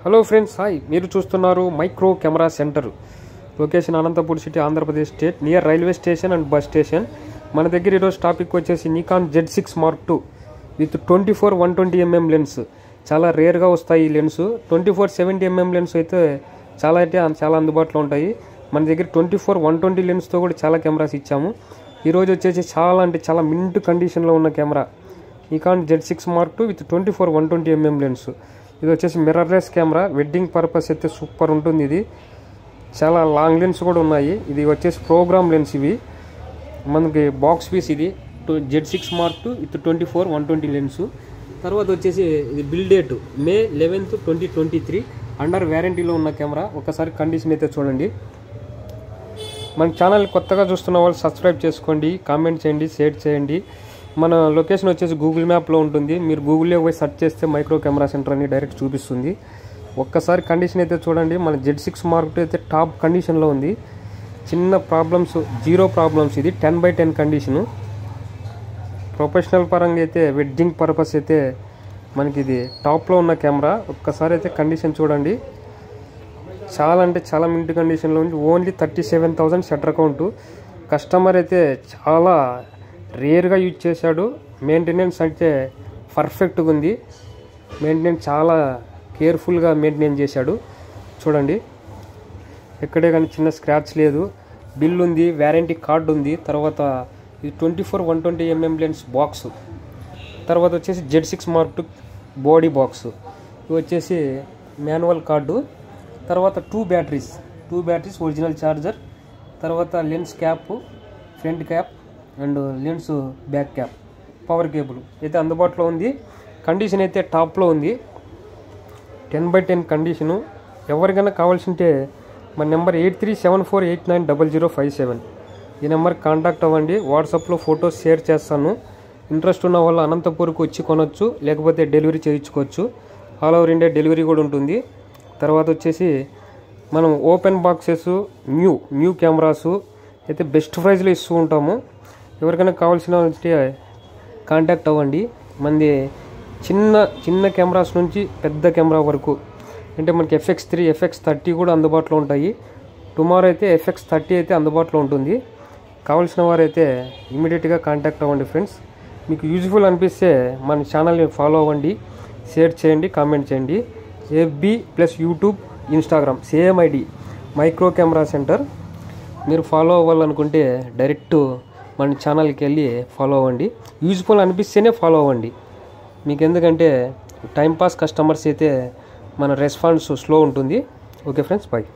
Hello friends, hi. మీరు చూస్తున్నారు micro camera centre. Location Anantapur city, Andhra Pradesh state, near railway station and bus station. మన దగ్గర ఈరోజు టాపిక్ వచ్చేసి Nikon Z6 Mark II with 24-120mm lens. చాలా రేర్గా వస్తాయి ఈ లెన్స్. 24-70mm లెన్స్ అయితే చాలా అందుబాటులో ఉంటాయి. మన దగ్గర 24-120 లెన్స్తో కూడా చాలా కెమెరాస్ ఇచ్చాము. ఈరోజు వచ్చేసి చాలా మింట్ కండిషన్లో ఉన్న camera Nikon Z6 Mark II with 24-120mm lens. ఇది వచ్చేసి మిర్రర్లెస్ కెమెరా. వెడ్డింగ్ పర్పస్ అయితే సూపర్ ఉంటుంది. ఇది చాలా లాంగ్ లెన్స్ కూడా ఉన్నాయి. ఇది వచ్చేసి ప్రోగ్రామ్ లెన్స్. ఇవి మనకి బాక్స్ పీస్. ఇది Z6 Mark II with 24-120 lens. తర్వాత వచ్చేసి ఇది bill date May 11th, 2023. Under వ్యారంటీలో ఉన్న కెమెరా. ఒకసారి కండిషన్ అయితే చూడండి. మన ఛానల్ కొత్తగా చూస్తున్న వాళ్ళు సబ్స్క్రైబ్ చేసుకోండి, కామెంట్ చేయండి, షేర్ చేయండి. మన లొకేషన్ వచ్చేసి గూగుల్ మ్యాప్లో ఉంటుంది. మీరు గూగుల్లో పోయి సెర్చ్ చేస్తే మైక్రో కెమెరా సెంటర్ అని డైరెక్ట్ చూపిస్తుంది. ఒక్కసారి కండిషన్ అయితే చూడండి. మన Z6 Mark II అయితే టాప్ కండిషన్లో ఉంది. చిన్న ప్రాబ్లమ్స్, జీరో ప్రాబ్లమ్స్. ఇది 10/10 కండిషను. ప్రొఫెషనల్ పరంగా అయితే వెడ్డింగ్ పర్పస్ అయితే మనకి ఇది టాప్లో ఉన్న కెమెరా. ఒక్కసారి అయితే కండిషన్ చూడండి. చాలా మింట్ కండిషన్లో ఉంది. Only 37,000 shutter count. కస్టమర్ అయితే చాలా రేర్గా యూజ్ చేశాడు. మెయింటెనెన్స్ అంటే పర్ఫెక్ట్గా ఉంది. మెయింటెనెన్స్ చాలా కేర్ఫుల్గా మెయింటైన్ చేశాడు. చూడండి, ఎక్కడే కానీ చిన్న స్క్రాచ్ లేదు. బిల్ ఉంది, వ్యారంటీ కార్డు ఉంది. తర్వాత ఇది 24-120mm లెన్స్ బాక్స్. తర్వాత వచ్చేసి Z6 Mark II body box. ఇది వచ్చేసి మాన్యువల్ కార్డు. తర్వాత 2 బ్యాటరీస్ ఒరిజినల్ ఛార్జర్. తర్వాత lens cap, front cap and lens back cap, power cable అయితే అందుబాటులో ఉంది. కండిషన్ అయితే టాప్లో ఉంది. 10/10 కండిషను. ఎవరికైనా కావాల్సింటే మన నెంబర్ 8374890057. ఈ నెంబర్కి కాంటాక్ట్ అవ్వండి. వాట్సాప్లో ఫొటోస్ షేర్ చేస్తాను. ఇంట్రెస్ట్ ఉన్న వాళ్ళు అనంతపూర్కి వచ్చి కొనవచ్చు, లేకపోతే డెలివరీ చేయించుకోవచ్చు. ఆల్ ఓవర్ ఇండియా డెలివరీ కూడా ఉంటుంది. తర్వాత వచ్చేసి మనం ఓపెన్ బాక్సెస్, న్యూ కెమెరాసు అయితే బెస్ట్ ప్రైస్లో ఇస్తూ ఉంటాము. ఎవరికైనా కావాల్సిన కాంటాక్ట్ అవ్వండి. మనది చిన్న కెమెరాస్ నుంచి పెద్ద కెమెరా వరకు అంటే మనకి FX3, FX30 కూడా అందుబాటులో ఉంటాయి. టుమారో అయితే FX30 అయితే అందుబాటులో ఉంటుంది. కావాల్సిన వారైతే ఇమీడియట్గా కాంటాక్ట్ అవ్వండి ఫ్రెండ్స్. మీకు యూజ్ఫుల్ అనిపిస్తే మన ఛానల్ని ఫాలో అవ్వండి, షేర్ చేయండి, కామెంట్ చేయండి. FB + YouTube, Instagram same ID micro camera centre. మీరు ఫాలో అవ్వాలనుకుంటే డైరెక్ట్ మన ఛానల్కి వెళ్ళి ఫాలో అవ్వండి. యూజ్ఫుల్ అనిపిస్తేనే ఫాలో అవ్వండి. మీకు ఎందుకంటే టైంపాస్ కస్టమర్స్ అయితే మన రెస్పాన్స్ స్లో ఉంటుంది. Okay friends, bye.